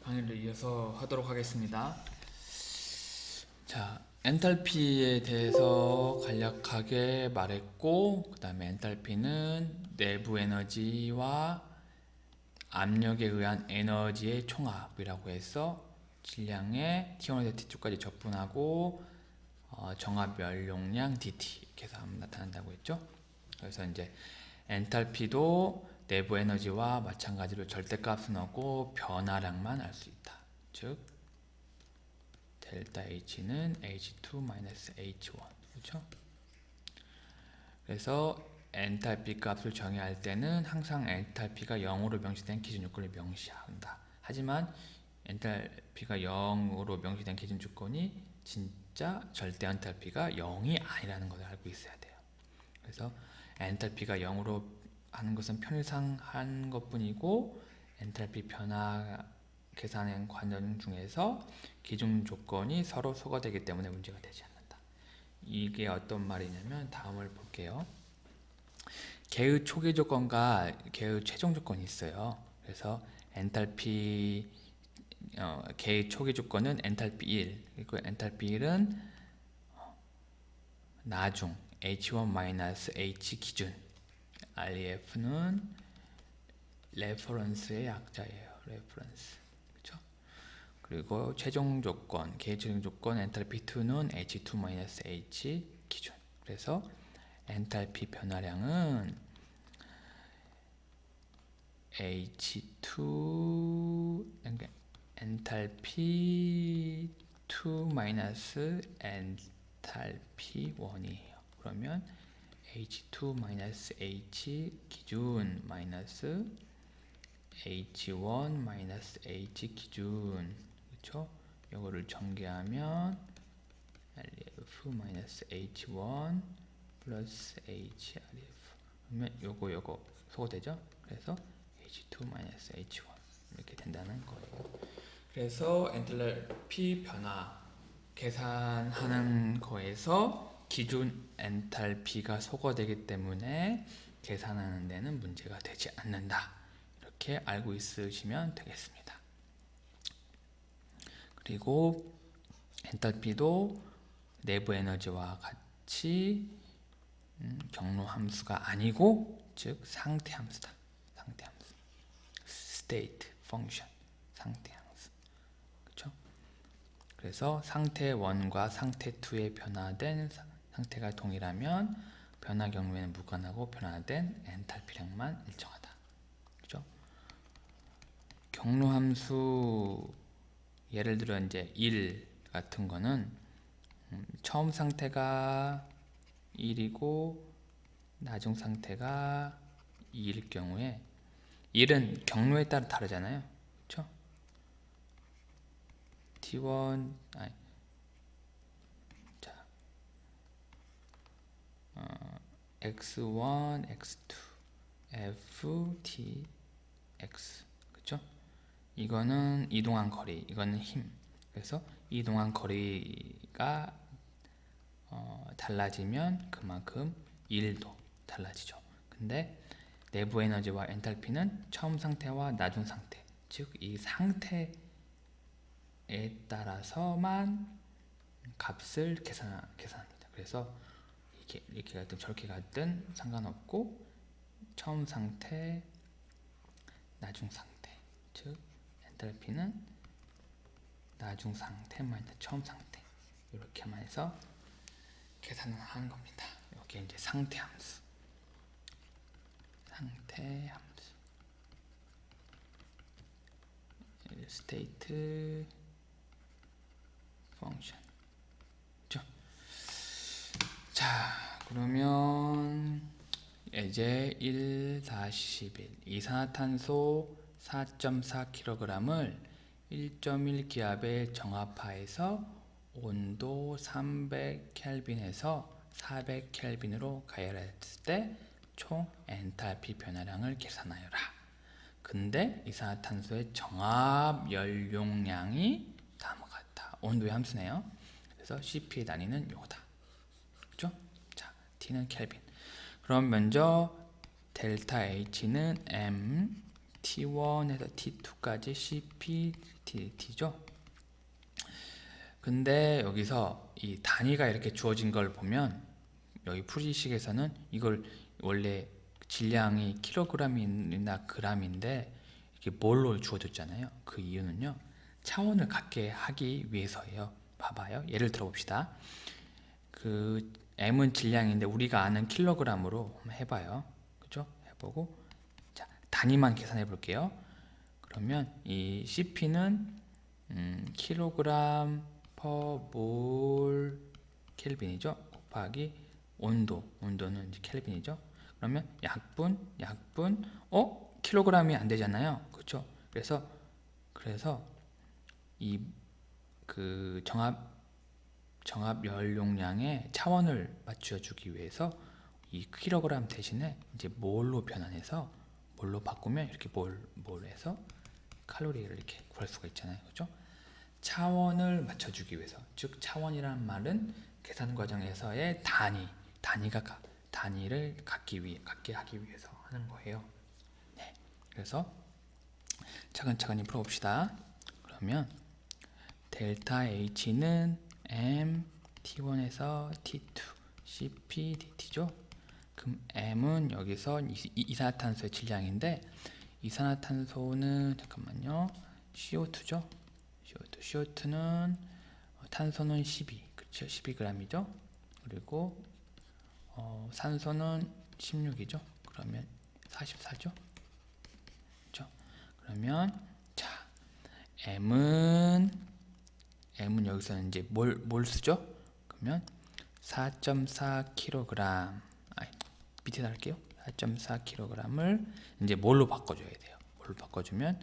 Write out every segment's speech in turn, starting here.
강의를 이어서 하도록 하겠습니다. 자, 엔탈피에 대해서 간략하게 말했고, 그 다음에 엔탈피는 내부 에너지와 압력에 의한 에너지의 총합이라고 해서 질량의 T1에서 T2까지 적분하고 정합 열용량 DT 이렇게 해서 나타난다고 했죠. 그래서 이제 엔탈피도 내부 에너지와 마찬가지로 절대값은 없고 변화량만 알 수 있다. 즉 델타 H는 H2-H1 그렇죠? 그래서 엔탈피 값을 정의할 때는 항상 엔탈피가 0으로 명시된 기준 조건을 명시한다. 하지만 엔탈피가 0으로 명시된 기준 조건이 진짜 절대 엔탈피가 0이 아니라는 것을 알고 있어야 돼요. 그래서 엔탈피가 0으로 하는 것은 편의상 한 것뿐이고 엔탈피 변화 계산의 과정 중에서 기준 조건이 서로 소거되기 때문에 문제가 되지 않는다. 이게 어떤 말이냐면 다음을 볼게요. 개의 초기 조건과 개의 최종 조건이 있어요. 그래서 엔탈피 개의 초기 조건은 엔탈피 1 그리고 엔탈피 1은 나중 H1-H 기준 REF는 레퍼런스의 약자예요. 레퍼런스. 그렇죠? 그리고 최종 조건, 개의 최종 조건 엔탈피 2는 H2-H 기준. 그래서 엔탈피 변화량은 H2 엔탈피 2 엔탈피 1이에요. 그러면 H2-H 기준 마이너스 H1-H 기준 그렇죠? 이거를 전개하면 RF-H1 플러스 HRF 그러면 요거 소거되죠? 그래서 H2-H1 이렇게 된다는 거예요. 그래서 엔탈피 변화 계산하는 거에서 기준 엔탈피가 소거되기 때문에 계산하는 데는 문제가 되지 않는다. 이렇게 알고 있으시면 되겠습니다. 그리고 엔탈피도 내부 에너지와 같이 경로 함수가 아니고 즉 상태 함수다. 상태 함수. state function. 상태 함수. 그렇죠? 그래서 상태 1과 상태 2의 변화된 상태가 동일하면 변화 경로에는 무관하고 변화된 엔탈피량만 일정하다. 그죠? 경로 함수 예를 들어 이제 1 같은 거는 처음 상태가 1이고 나중 상태가 2일 경우에 1은 경로에 따라 다르잖아요. 그렇죠? T1 X1, X2, F, T, X 그쵸? 이거는 이동한 거리, 이거는 힘. 그래서 이동한 거리가 달라지면 그만큼 일도 달라지죠. 근데 내부 에너지와 엔탈피는 처음 상태와 나중 상태, 즉 이 상태에 따라서만 값을 계산합니다. 그래서 이렇게 갔든 저렇게 갔든 상관없고 처음 상태, 나중 상태 즉 엔탈피는 나중 상태 마이너스 처음 상태 이렇게만 해서 계산을 하는 겁니다. 이게 이제 상태 함수 state function 자, 그러면 이제 1-11 이산화탄소 4.4kg을 1.1 기압에 정압하여서 온도 300켈빈에서 400켈빈으로 가열했을 때 총 엔탈피 변화량을 계산하여라. 근데 이산화탄소의 정압 연료량이 다음과 같다. 온도의 함수네요. 그래서 CP의 단위는 요거다. 그렇죠? 자, T는 켈빈. 그럼 먼저 델타 H는 M, T1에서 T2까지 CP DT죠. 근데 여기서 이 단위가 이렇게 주어진 걸 보면 여기 풀이식에서는 이걸 원래 질량이 킬로그램이나 그램인데 이게 뭘로 주어졌잖아요. 그 이유는요, 차원을 갖게 하기 위해서예요. 봐봐요. 예를 들어 봅시다. 그 m은 질량인데 우리가 아는 킬로그램으로 한번 해봐요. 그죠? 해보고, 자, 단위만 계산해 볼게요. 그러면 이 CP는 킬로그램 퍼 몰 켈빈이죠. 곱하기 온도는 이제 켈빈이죠. 그러면 약분 킬로그램이 안 되잖아요. 그렇죠? 그래서 이 그 정합 연료량의 차원을 맞춰 주기 위해서 이 킬로그램 대신에 이제 몰로 변환해서 몰로 바꾸면 이렇게 몰에서 칼로리를 이렇게 구할 수가 있잖아요. 그렇죠? 차원을 맞춰 주기 위해서, 즉 차원이라는 말은 계산 과정에서의 단위를 갖게 하기 위해서 하는 거예요. 네. 그래서 차근차근히 풀어봅시다. 그러면 델타 H는 M T1에서 T2 CP DT죠. 그럼 M은 여기서 이산화탄소의 질량인데, 이산화탄소는 잠깐만요, CO2죠. CO2는 탄소는 12, 그렇죠? 12g이죠. 그리고 산소는 16이죠. 그러면 44죠. 그렇죠? 그러면 자, M은 여기서는 이제 몰수죠. 그러면 4.4kg, 밑에다 할게요. 4.4kg을 이제 몰로 바꿔줘야 돼요. 몰로 바꿔주면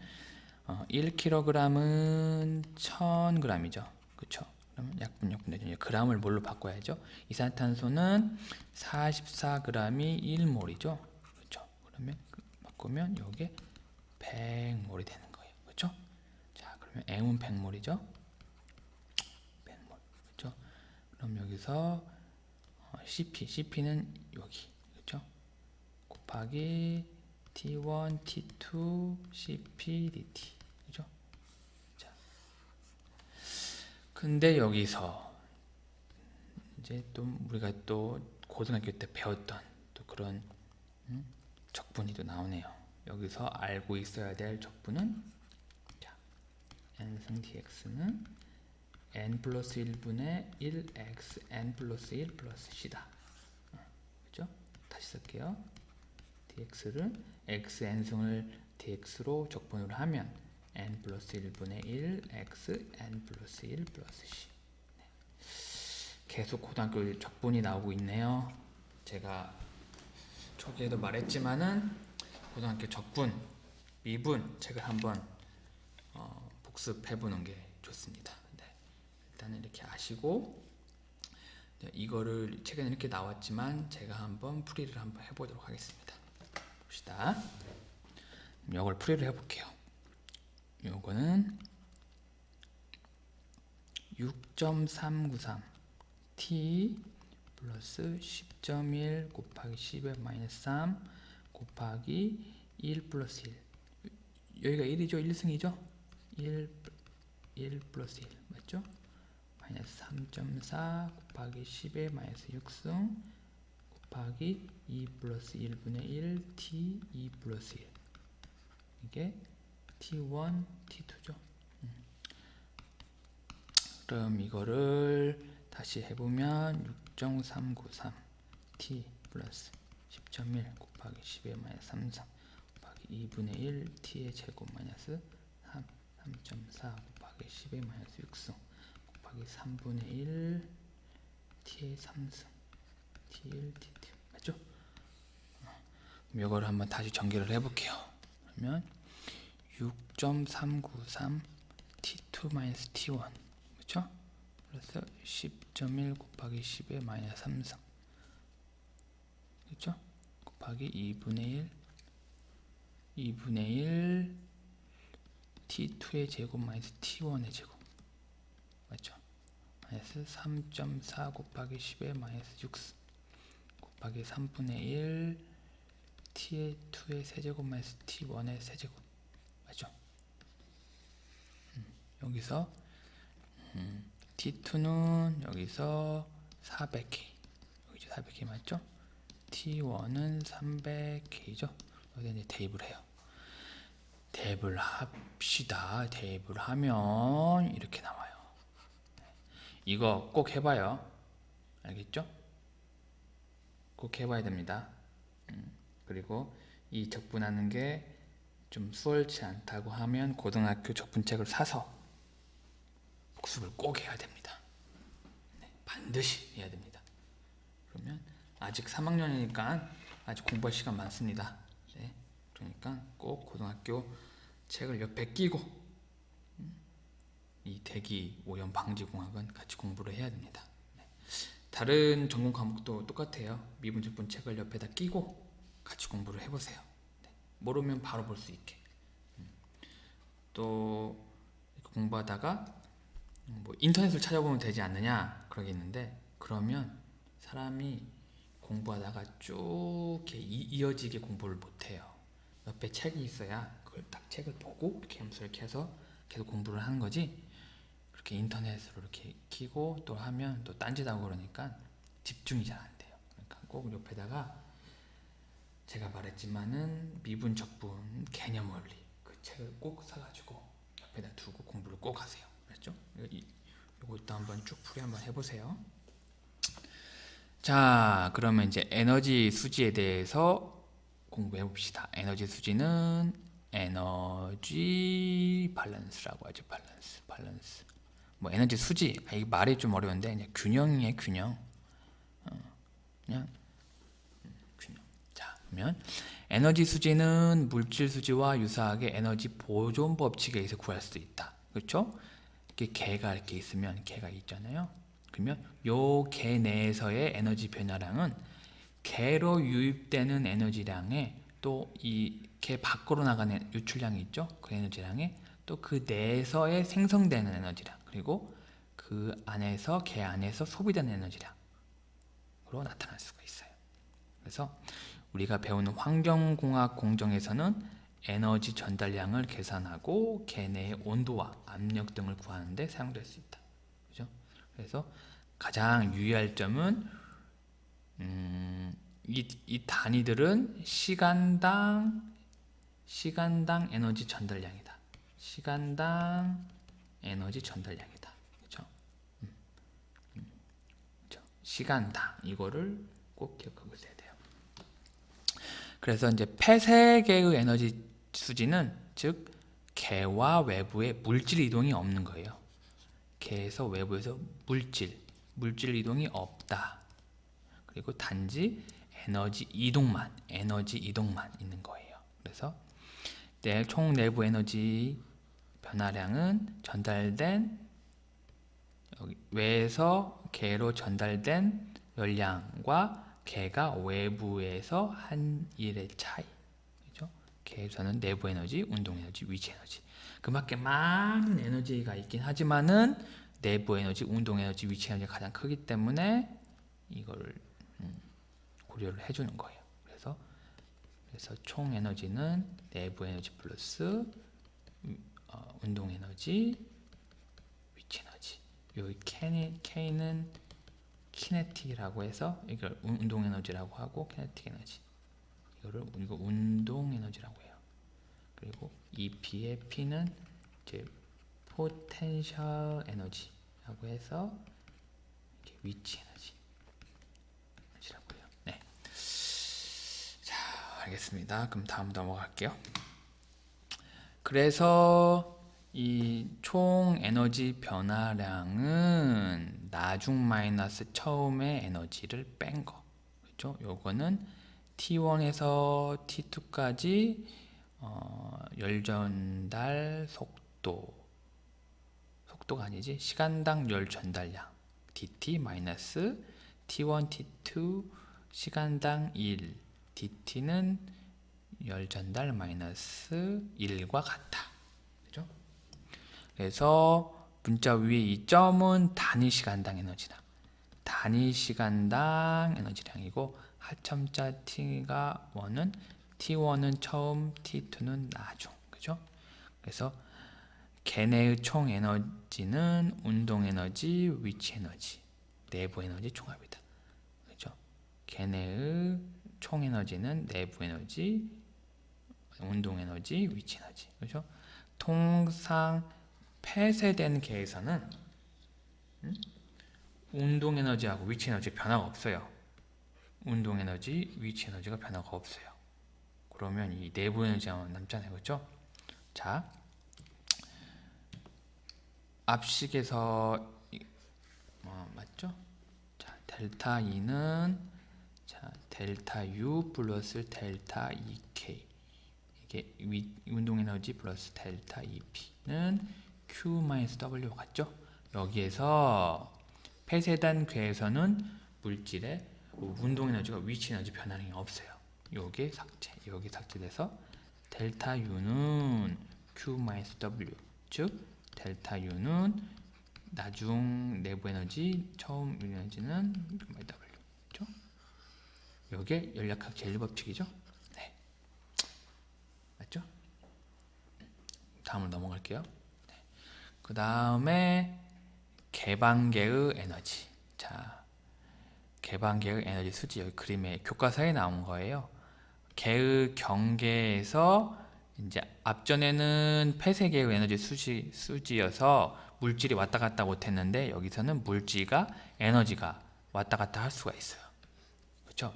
1kg은 1000g이죠. 그쵸? 그러면 약분 되죠. g을 몰로 바꿔야죠. 이산탄소는 44g이 1몰이죠. 그쵸? 그러면 바꾸면 이게 100몰이 되는 거예요. 그쵸? 자, 그러면 M은 100몰이죠. 100몰. 그쵸? 그럼 여기서 CP는 여기. 그쵸? 곱하기 T1, T2, CP, DT. 그죠? 자. 근데 여기서 이제 또 우리가 또 고등학교 때 배웠던 또 그런 적분이 또 나오네요. 여기서 알고 있어야 될 적분은, 자, n승 dx는 n 플러스 1분의 1x n 플러스 1 플러스 c다. 그죠? 다시 쓸게요. dx를 x n승을 dx로 적분을 하면 n 플러스 1분의 1 x n 플러스 1 플러스 c. 네. 계속 고등학교 적분이 나오고 있네요. 제가 초기에도 말했지만은 고등학교 적분, 미분 책을 한번 복습해보는 게 좋습니다. 네. 일단은 이렇게 아시고, 네, 이거를 책에는 이렇게 나왔지만 제가 한번 풀이를 한번 해보도록 하겠습니다. 봅시다. 이걸 풀이를 해볼게요. 요거는 6.393 t 플러스 10.1 곱하기 10의 마이너스 3 곱하기 1 플러스 1. 여기가 1이죠? 1승이죠? 1 플러스 1 맞죠? 마이너스 3.4 곱하기 10의 마이너스 6승 곱하기 2 플러스 1분의 1 t 2 플러스 1. 이게 T1, T2죠. 그럼 이거를 다시 해보면 6.393 T 플러스 10.1 곱하기 10의 마이너스 33 곱하기 2분의 1 T의 제곱 마이너스 3.4 곱하기 10의 마이너스 6승 곱하기 3분의 1 T의 3승 T1, T2 맞죠? 그럼 이거를 한번 다시 전개를 해볼게요. 그러면 6.393 T2 T1 그쵸? 그래서 10.1 곱하기 10의 마이너스 3승 그쵸? 곱하기 2분의 1 T2의 제곱 마이너스 T1의 제곱 맞죠? 마이너스 3.4 곱하기 10의 마이너스 6승 곱하기 3분의 1 T의 2의 세제곱 마이너스 T1의 세제곱 그죠? 여기서 T2는 여기서 400K, 여기 400K 맞죠? T1은 300K죠? 여기 이제 대입을 해요. 대입을 합시다. 대입을 하면 이렇게 나와요. 이거 꼭 해봐요. 알겠죠? 꼭 해봐야 됩니다. 그리고 이 적분하는 게 좀 수월치 않다고 하면 고등학교 적분책을 사서 복습을 꼭 해야 됩니다. 네, 반드시 해야 됩니다. 그러면 아직 3학년이니까 아직 공부할 시간 많습니다. 네, 그러니까 꼭 고등학교 책을 옆에 끼고 이 대기 오염 방지 공학은 같이 공부를 해야 됩니다. 네. 다른 전공 과목도 똑같아요. 미분 적분 책을 옆에다 끼고 같이 공부를 해보세요. 네. 모르면 바로 볼 수 있게. 또 공부하다가 뭐 인터넷을 찾아보면 되지 않느냐 그러겠는데, 그러면 사람이 공부하다가 쭉 이렇게 이어지게 공부를 못해요. 옆에 책이 있어야 그걸 딱 책을 보고 이렇게 염소를 켜서 계속 공부를 하는 거지, 그렇게 인터넷으로 이렇게 키고 또 하면 또 딴짓하고 그러니까 집중이 잘 안 돼요. 그러니까 꼭 옆에다가 제가 말했지만은 미분 적분 개념 원리 그 책을 꼭 사가지고 옆에다 두고 공부를 꼭 하세요. 그랬죠? 이것도 한번 쭉 풀이 한번 해보세요. 자, 그러면 이제 에너지 수지에 대해서 공부해 봅시다. 에너지 수지는 에너지 밸런스라고 하죠. 밸런스. 뭐 에너지 수지, 이 말이 좀 어려운데 그냥 균형이에요. 균형. 그냥 균형. 자, 그러면 에너지 수지는 물질 수지와 유사하게 에너지 보존 법칙에 의해서 구할 수 있다. 그렇죠? 이렇게 개가 이렇게 있으면, 개가 있잖아요. 그러면 요 개 내에서의 에너지 변화량은 개로 유입되는 에너지량에 또 이 개 밖으로 나가는 유출량이 있죠. 그 에너지량에 또 그 내에서의 생성되는 에너지량, 그리고 그 안에서 개 안에서 소비되는 에너지량으로 나타날 수가 있어요. 그래서 우리가 배우는 환경공학 공정에서는 에너지 전달량을 계산하고 개 내의 온도와 압력 등을 구하는 데 사용될 수 있다. 그죠? 그래서 가장 유의할 점은 이 단위들은 시간당 에너지 전달량이다. 시간당 에너지 전달량이다. 그죠? 그죠? 시간당 이거를 꼭 기억하고 있어야 돼요. 그래서 이제 폐색의 에너지 수지는 즉 개와 외부의 물질 이동이 없는 거예요. 개에서 외부에서 물질 이동이 없다. 그리고 단지 에너지 이동만 있는 거예요. 그래서 총 내부 에너지 변화량은 전달된 외에서 개로 전달된 열량과 개가 외부에서 한 일의 차이. 그죠? 개에서는 내부 에너지, 운동 에너지, 위치 에너지. 그밖에 많은 에너지가 있긴 하지만은 내부 에너지, 운동 에너지, 위치 에너지가 가장 크기 때문에 이거를 고려를 해주는 거예요. 그래서 총 에너지는 내부 에너지 플러스 운동 에너지, 위치 에너지. 여기 K는 키네틱이라고 해서 이걸 운동 에너지라고 하고, 키네틱 에너지 이거 운동 에너지라고 해요. 그리고 이 P의 P는 이제 포텐셜 에너지라고 해서 이렇게 위치 에너지라고 해요. 네. 자, 알겠습니다. 그럼 다음 넘어갈게요. 그래서 이 총 에너지 변화량은 나중 마이너스 처음에 에너지를 뺀 거. 그렇죠? 요거는 T1에서 T2까지 열 전달 속도가 아니지, 시간당 열 전달량 dt 마이너스 T1, T2 시간당 1 dt는 열 전달 마이너스 1과 같다. 그죠? 그래서 문자 위에 이 점은 단위 시간당 에너지다. 단위 시간당 에너지량이고 하첨자 T가 T1은 처음, T2는 나중. 그죠? 그래서 걔네의 총 에너지는 운동 에너지, 위치 에너지, 내부 에너지 총합이다. 그렇죠? 걔네의 총 에너지는 내부 에너지, 운동 에너지, 위치 에너지. 그렇죠? 통상 폐쇄된 개에서는 운동 에너지하고 위치 에너지 변화가 없어요. 운동 에너지, 위치 에너지가 변화가 없어요. 그러면 이 내부 에너지만 남잖아요. 그렇죠? 자, 앞식에서 맞죠? 자, 델타 E는 델타 U 플러스 델타 EK, 이게 운동 에너지 플러스 델타 EP는 Q-W 같죠? 여기에서 폐쇄된 궤에서는 물질의 운동 에너지가 위치 에너지 변화는 없어요. 요게 삭제돼서 델타 U는 Q-W, 즉 델타 U는 나중 내부 에너지, 처음 에너지는 W. 그렇죠? 요게 연락학 제1법칙이죠? 네. 맞죠? 다음으로 넘어갈게요. 네. 그 다음에 개방계의 에너지. 자, 개방계의 에너지 수지, 여기 그림에 교과서에 나온 거예요. 개의 경계에서 이제 앞전에는 폐쇄계의 에너지 수지여서 물질이 왔다 갔다 못했는데 여기서는 물질과 에너지가 왔다 갔다 할 수가 있어요. 그렇죠?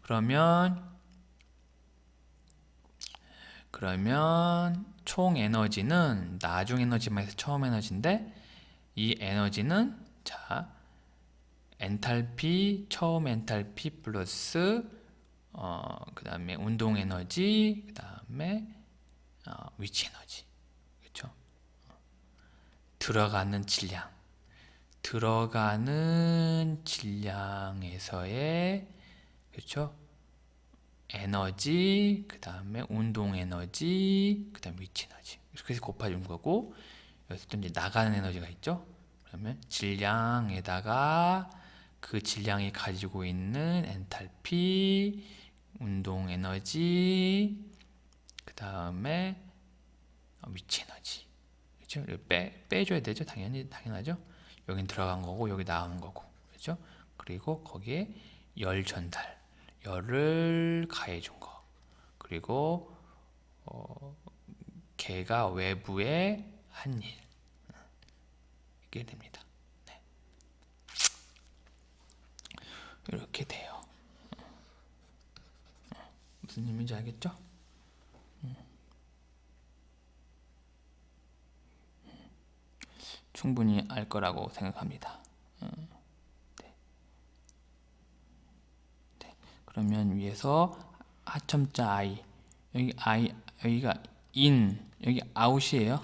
그러면 총 에너지는 나중 에너지만 해서 처음 에너지인데, 이 에너지는 자 엔탈피, 처음 엔탈피 플러스 그 다음에 운동 에너지, 그 다음에 위치 에너지. 그렇죠? 들어가는 질량에서의, 그렇죠? 에너지, 그 다음에 운동 에너지, 그 다음에 위치 에너지, 이렇게 해서 곱해준 거고, 여기서 또 이제 나가는 에너지가 있죠. 그러면 질량에다가 그 질량이 가지고 있는 엔탈피, 운동 에너지, 그 다음에 위치 에너지. 그렇죠? 빼줘야 되죠. 당연하죠. 여긴 들어간 거고 여기 나간 거고. 그렇죠? 그리고 거기에 열 전달, 열을 가해 준 거. 그리고 걔가 외부에 한 일. 이게 됩니다. 네. 이렇게 돼요. 무슨 의미인지 알겠죠? 충분히 알 거라고 생각합니다. 네. 네. 그러면 위에서 하첨자 I, 여기가 in, 여기 out이에요.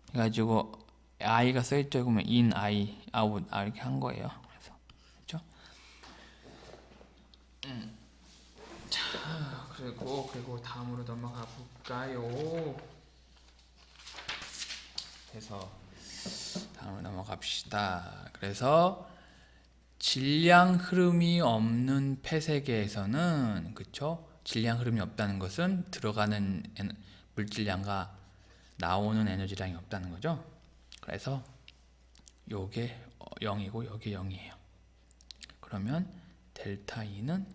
그래가지고 I가 써있죠. 그러면 in, I, out 이렇게 한 거예요. 그래서 그렇죠? 자, 그리고 다음으로 넘어가 볼까요? 그래서 다음으로 넘어갑시다. 그래서 질량 흐름이 없는 폐쇄계에서는, 그쵸? 질량 흐름이 없다는 것은 들어가는 물질량과 나오는 에너지량이 없다는 거죠. 그래서 요게 0이고 요게 0이에요. 그러면 델타 E는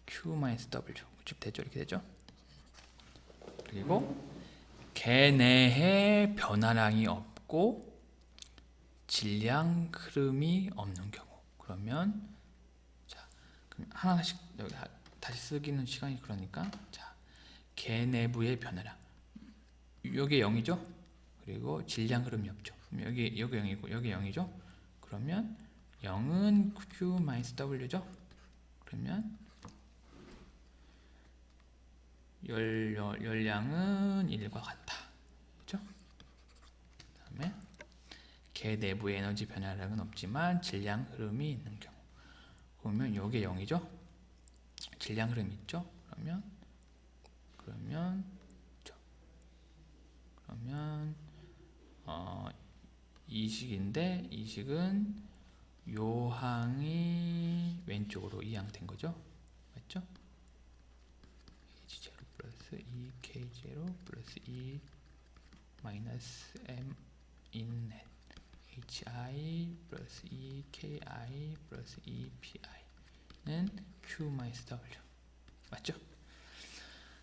Q-W, 즉 되죠? 이렇게 되죠? 그리고 개 내에 변화량이 없고 질량 흐름이 없는 경우, 그러면 자, 그럼 하나씩 여기 다시 쓰기는 시간이 그러니까, 자, 개 내부의 변화량, 여기 0이죠? 그리고 질량 흐름이 없죠. 그럼 여기 0이고 여기 0이죠? 그러면 0은 Q-W죠? 그러면 열량은 1과 같다. 그렇죠? 그다음에 개 내부의 에너지 변화량은 없지만 질량 흐름이 있는 경우. 그러면 요게 0이죠? 질량 흐름이 있죠? 그러면 이 식인데, 이 식은 요 항이 왼쪽으로 이항된 거죠? 맞죠? H0 플러스 2K0 플러스 2 마이너스 m innet hi 플러스 eki 플러스 epi는 q-w 맞죠?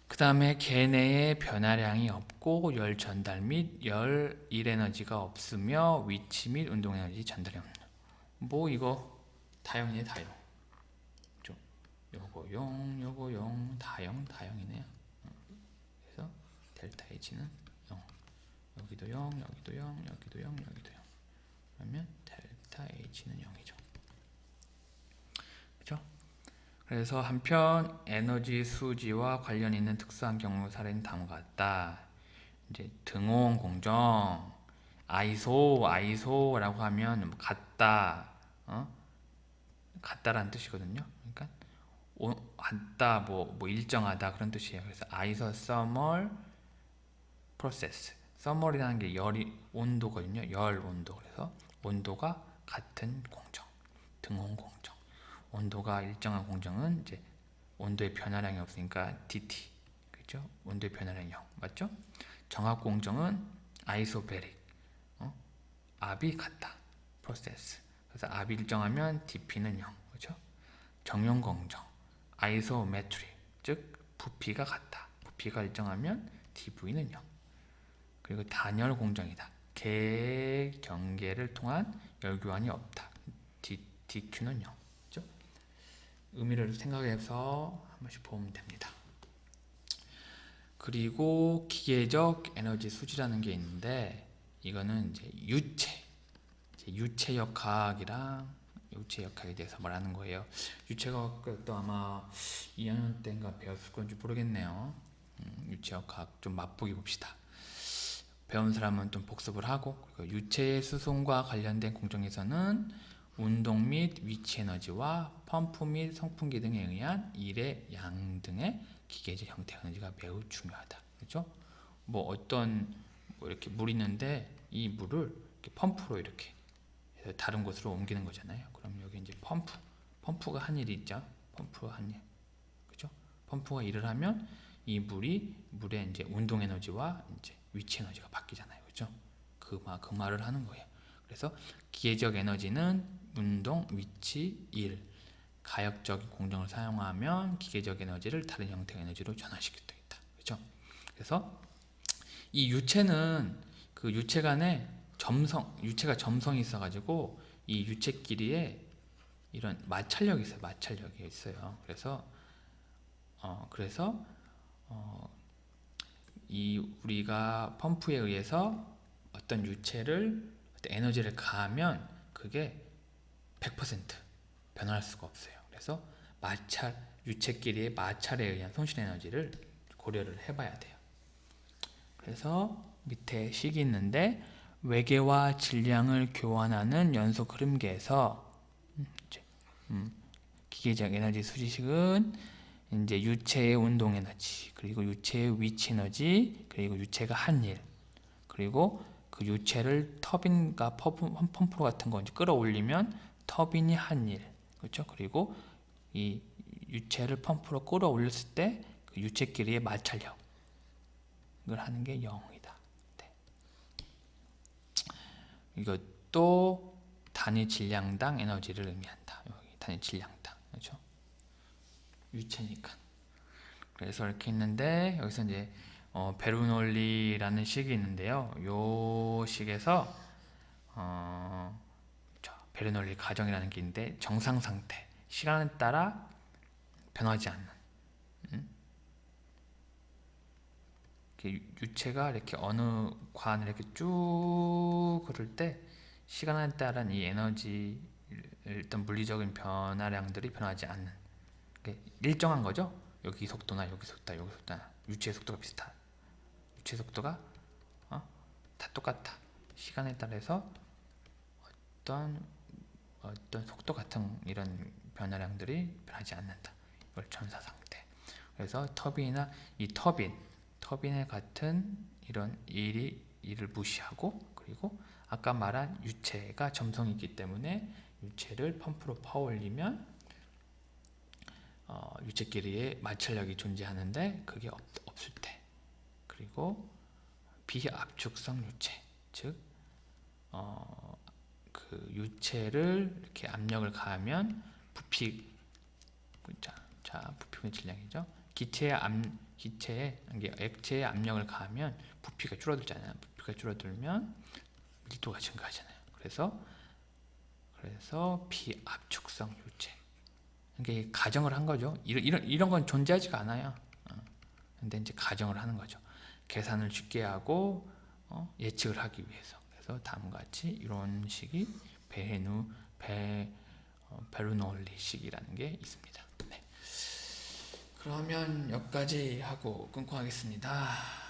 그 다음에 걔네의 변화량이 없고 열 전달 및 열 일에너지가 없으며 위치 및 운동에너지 전달이 없는 뭐 이거 다형이네 다형 그죠? 요거 0 요거 0 다형이네요. 그래서 델타 H는 0 여기도 0 여기도 0 여기도 0 여기도 0 그러면 델타 H는 0이죠. 그죠? 그래서 한편 에너지 수지와 관련 있는 특수한 경우 사례는 다음과 같다. 이제 등온 공정, 아이소라고 하면 같다, 같다라는 뜻이거든요. 그러니까 같다, 뭐 일정하다 그런 뜻이에요. 그래서 아이소서멀 프로세스, 서멀이라는 게 열이 온도거든요. 열 온도. 그래서 온도가 같은 공정, 등온 공정. 온도가 일정한 공정은 이제 온도의 변화량이 없으니까 DT, 그렇죠? 온도의 변화량이 0, 맞죠? 정합 공정은 아이소베릭, 압이 같다, 프로세스. 그래서 압이 일정하면 DP는 0, 그렇죠? 정용 공정, 아이소메트리, 즉 부피가 같다. 부피가 일정하면 DV는 0. 그리고 단열 공정이다. 개 경계를 통한 열 교환이 없다. DQ는 0. 의미를 생각해서 한 번씩 보면 됩니다. 그리고 기계적 에너지 수지라는 게 있는데 이거는 이제 유체역학이랑 유체역학에 대해서 말하는 거예요. 유체역학도 아마 2학년 때인가 배웠을 건지 모르겠네요. 유체역학 좀 맛보기 봅시다. 배운 사람은 좀 복습을 하고, 그리고 유체의 수송과 관련된 공정에서는 운동 및 위치 에너지와 펌프 및 선풍기 등에 의한 일의 양 등의 기계적 형태 에너지가 매우 중요하다. 그렇죠? 뭐 어떤 이렇게 물 있는데 이 물을 이렇게 펌프로 이렇게 해서 다른 곳으로 옮기는 거잖아요. 그럼 여기 이제 펌프가 한 일이 있죠. 펌프가 한 일, 그렇죠? 펌프가 일을 하면 이 물의 이제 운동 에너지와 이제 위치 에너지가 바뀌잖아요. 그렇죠? 그 말을 하는 거예요. 그래서 기계적 에너지는 운동, 위치, 일, 가역적인 공정을 사용하면 기계적 에너지를 다른 형태의 에너지로 전환시킬 수 있다. 그렇죠? 그래서 이 유체는 그 유체 간에 유체가 점성이 있어가지고 이 유체끼리에 이런 마찰력이 있어요. 마찰력이 있어요. 그래서 이 우리가 펌프에 의해서 어떤 유체를 어떤 에너지를 가하면 그게 100% 변화할 수가 없어요. 그래서 유체끼리의 마찰에 의한 손실 에너지를 고려를 해봐야 돼요. 그래서 밑에 식이 있는데 외계와 질량을 교환하는 연속 흐름계에서 기계적 에너지 수지식은 이제 유체의 운동 에너지, 그리고 유체의 위치 에너지, 그리고 유체가 한 일, 그리고 그 유체를 터빈과 펌프 같은 거 이제 끌어올리면 터빈이 한 일, 그렇죠? 그리고 이 유체를 펌프로 끌어올렸을 때 그 유체끼리의 마찰력을 하는 게 0이다. 네. 이것도 단위 질량당 에너지를 의미한다. 여기 단위 질량당, 그렇죠? 유체니까. 그래서 이렇게 있는데 여기서 이제 베르놀리라는 식이 있는데요. 요 식에서 베르놀리 가정이라는 게 있는데 정상 상태, 시간에 따라 변하지 않는 유체가 이렇게 어느 관을 이렇게 쭉 흐를 때 시간에 따른 이 에너지 일단 물리적인 변화량들이 변하지 않는 일정한 거죠. 여기 속도나 여기 속도나 여기 속도나 유체의 속도가 비슷한 유체 속도가 다 똑같아. 시간에 따라서 어떤 속도 같은 이런 변화량들이 변하지 않는다. 이걸 전사 상태. 그래서 터빈이나 이 터빈에 같은 이런 일을 무시하고, 그리고 아까 말한 유체가 점성이 있기 때문에 유체를 펌프로 퍼올리면 유체끼리의 마찰력이 존재하는데 그게 없을 때, 그리고 비압축성 유체, 즉 그 유체를 이렇게 압력을 가하면 부피, 부피의 질량이죠. 기체에 이게 액체에 압력을 가하면 부피가 줄어들잖아요. 부피가 줄어들면 밀도가 증가하잖아요. 그래서 비압축성 유체. 이게 가정을 한 거죠. 이런 건 존재하지가 않아요. 근데 이제 가정을 하는 거죠. 계산을 쉽게 하고 예측을 하기 위해서. 그래서 다음과 같이 이런 식이 베르놀리 식이라는 게 있습니다. 네. 그러면 여기까지 하고 끊고 하겠습니다.